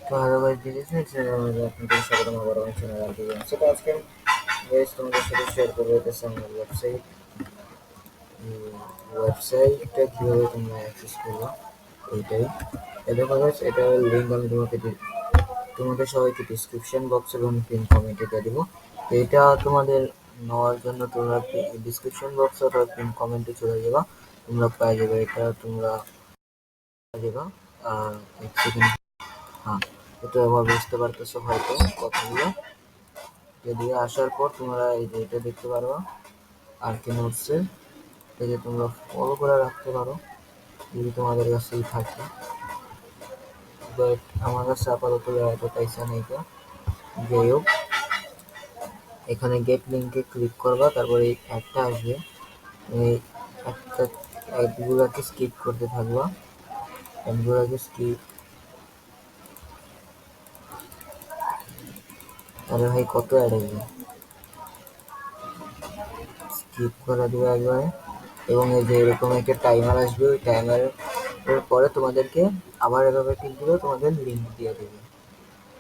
তো hello guys, this is আপনাদের স্বাগতম আবার আমার চ্যানেল আর সেটা আজকে গাইস তোমাদের সাথে শেয়ার করবো এটা আমার ওয়েবসাইটটা কীভাবে তোমরা অ্যাক্সেস করবো এইটাই। দেখো গাইস, এটার লিঙ্ক আমি তোমাদের সবাইকে ডিসক্রিপশন বক্স এবং পিন কমেন্টে দিয়ে দেবো। তো এটা তোমাদের নেওয়ার জন্য তোমরা ডিসক্রিপশন বক্স অথবা পিন কমেন্টে চলে যাবা, তোমরা পেয়ে যাবে এটা, তোমরা পেয়ে যাবা। আর এক সেকেন্ড, হ্যাঁ, এটা আবার বুঝতে পারতেছো হয়তো কথাগুলো। এদিকে আসার পর তোমরা এই যে এটা দেখতে পারবা আর কি নোটসে, এই যে তোমরা ফলো করে রাখতে পারো যদি তোমাদের কাছেই থাকে। বাট আমার কাছে আপাতত এত পয়সা নেই। তো যাই হোক, এখানে গেট লিঙ্কে ক্লিক করবা, তারপরে এই অ্যাডটা আসবে, এই একটা অ্যাডগুলোকে স্কিপ করতে থাকবা, অ্যাডগুলোকে স্কিপ। তাহলে ভাই কত অ্যাড আসবে, স্কিপ করে দেবে একবারে। এবং এই যে এরকম একটা টাইমার আসবে, ওই টাইমারের পরে তোমাদেরকে আবার এভাবে টিক দিলে তোমাদের লিঙ্ক দিয়ে দেবে।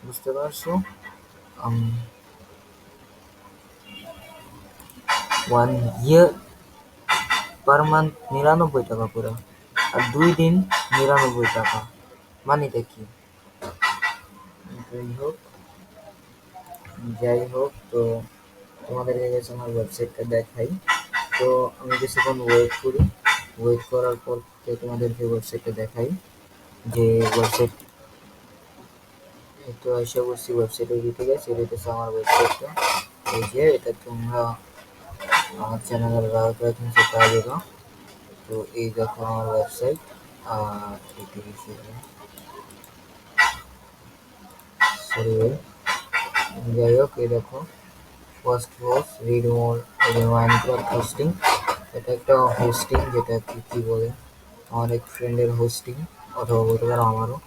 বুঝতে পারছো? 1 ইয়ার পার মান্থ 99 টাকা করে, আর 2 দিন 99 টাকা, মানিটা কি? যাই হোক, তো তোমাদেরকে কাছে আমার ওয়েবসাইটটা দেখাই। তো আমি কিছুক্ষণ ওয়েট করার পর তোমাদেরকে ওয়েবসাইটটা দেখাই। যে ওয়েবসাইট, তো এসে বলছি ওয়েবসাইটের ভিতরে, সেটা হচ্ছে আমার ওয়েবসাইটটা। এই যে এটা তোমরা আমার চ্যানেলের ব্যবহার তুমি পাওয়া যাবে। তো এই দেখো আমার ওয়েবসাইট। আর এটি হিসেবে সরি, যাই হোক, এই দেখো ফার্স্ট হোস্ট রিড মোর, এই যে মাইনক্রাফট হোস্টিং। এটা একটা হোস্টিং, যেটা কি বলে, আমার এক ফ্রেন্ডের হোস্টিং, অথবা বলতে পারো আমারও।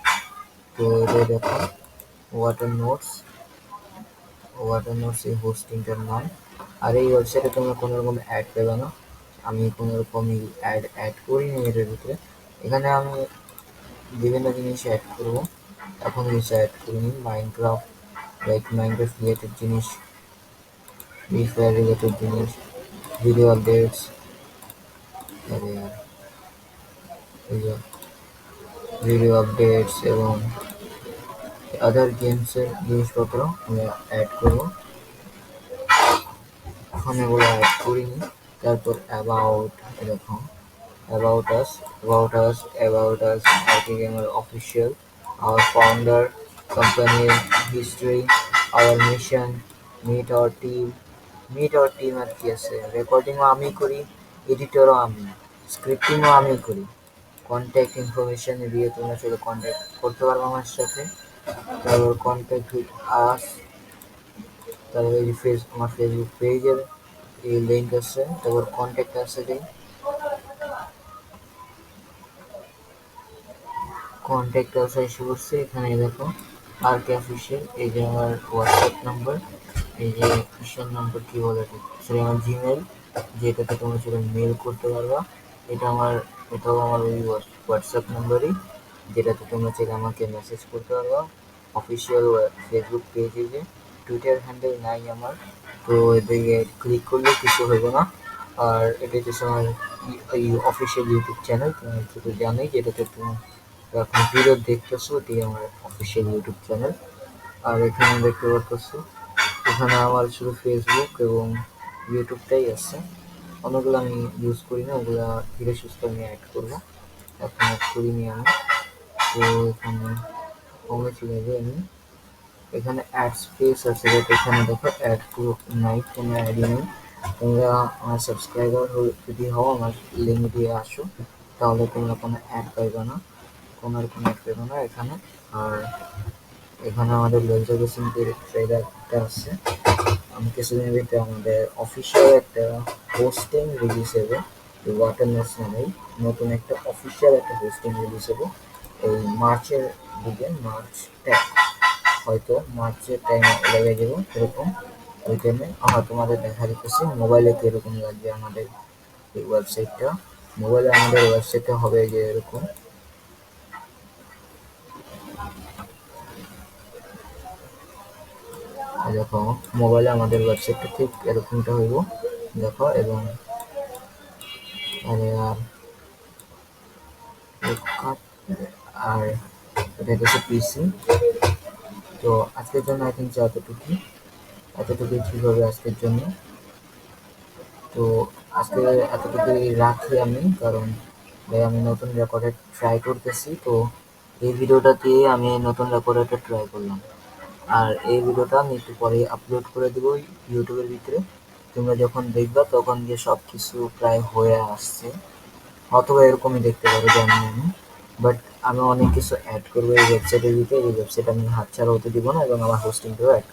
তো এটা দেখো ওয়াটার নোটস এই হোস্টিংটার নাম। আর এই ওয়েবসাইটে তোমরা কোনো রকম অ্যাড পেবে না, আমি কোনো রকমই অ্যাড করিনি এটার ভিতরে। এখানে আমি বিভিন্ন জিনিস অ্যাড করবো, এখন কিছু অ্যাড করিনি। মাইনক্রাফট রিলেটেড জিনিস, ফ্রি ফায়ার রিলেটেড জিনিস, ভিডিও আপডেটস, এবং আদার গেমসের জিনিসপত্র আমি অ্যাড করবো, এখন এগুলো অ্যাড করিনি। তারপর অ্যাবাউট, এরকম about us, Arctic Gamer Official, our founder, company history, our mission, meet our team, আর কি আছে, রেকর্ডিংও আমি করি, এডিটরও আমি, স্ক্রিপ্টিংও আমি করি। কন্ট্যাক্ট ইনফরমেশন দিয়ে তোমরা চলে কন্ট্যাক্ট করতে পারবো আমার সাথে। তারপর কন্ট্যাক্ট উইথ আস, তারপর এই আমার ফেসবুক পেজের এই লিঙ্ক আছে, তারপর কন্ট্যাক্ট আছে, কন্ট্যাক্ট আছে এসে করছে। এখানে দেখো আর কে অফিসিয়াল, এই যে আমার হোয়াটসঅ্যাপ নাম্বার, এই যে অফিসিয়াল নাম্বার কি বলে, সেটা আমার জিমেল, যেটাতে তোমরা সেটা মেল করতে পারবা। এটাও আমার ওই হোয়াটসঅ্যাপ নাম্বারই, যেটাতে তোমরা চাইলে আমাকে মেসেজ করতে পারবা। অফিসিয়াল ফেসবুক পেজে, যে টুইটার হ্যান্ডেল নাই আমার, তো এদিকে ক্লিক করলে কিছু হবে না। আর এটা হচ্ছে আমার এই অফিসিয়াল ইউটিউব চ্যানেল, তুমি শুধু জানোই, যেটাতে তুমি এখন ভিডিও দেখতেছো, এটি আমার অফিসিয়াল ইউটিউব চ্যানেল। আর এখানে দেখতে পারতেছো, এখানে আমার শুধু ফেসবুক এবং ইউটিউবটাই আছে, অন্যগুলো আমি ইউজ করি না, ওগুলো ধীরে সুস্থ আমি অ্যাড করবো, এখন অ্যাড করিনি আমি। তো এখানে হোমে চলে যাবে, আমি এখানে অ্যাড স্পেস আছে, বাট এখানে দেখো অ্যাড পুরো নাই, কোনো অ্যাডই নেই। তোমরা আমার সাবস্ক্রাইবার যদি হও, আমার লিঙ্ক দিয়ে আসো, তাহলে তোমরা কোনো অ্যাড পাইবে না, কোনো রকম অ্যাড পাইবে না এখানে। আর এখানে আমাদের লজ্জা বেসিংয়ের ট্রেলারটা আছে, আমি কিছুদিনের ভিতরে আমাদের অফিসিয়াল একটা হোস্টিং রিলিজ হবে, ওয়াটার নোটস নামেই নতুন একটা অফিসিয়াল একটা হোস্টিং রিলিজ হবে এই মার্চের দিকে, হয়তো মার্চের টাইমে লেগে যাবো এরকম। ওই টাইমে আমার তোমাদের দেখা দিতেছি মোবাইলে কীরকম লাগবে আমাদের এই ওয়েবসাইটটা। মোবাইলে আমাদের ওয়েবসাইটটা হবে যে এরকম, দেখো মোবাইলে আমাদের ওয়েবসাইটটা ঠিক এরকমটা হইব দেখো। এবং আর ফ্লিপকার্ট আর এটা হচ্ছে পিসি। তো আজকের জন্য আই থিঙ্ক এতটুকুই ঠিক হবে আজকের জন্য। তো আজকে এতটুকুই রাখি আমি, কারণ ভাই আমি নতুন রেকর্ডের ট্রাই করতেছি। তো এই ভিডিওটা দিয়ে আমি নতুন রেকর্ডেরটা ট্রাই করলাম, আর এই ভিডিওটা আমি একটু পরে আপলোড করে দেবো ইউটিউবের ভিতরে। তোমরা যখন দেখবা তখন গিয়ে সব কিছু প্রায় হয়ে আসছে, অথবা এরকমই দেখতে পারো, জানি না আমি। বাট আমি অনেক কিছু অ্যাড করবো এই ওয়েবসাইটের ভিতরে। এই ওয়েবসাইট আমি হাতছাড়া হতে দিব না, এবং আমার হোস্টিংটাও অ্যাড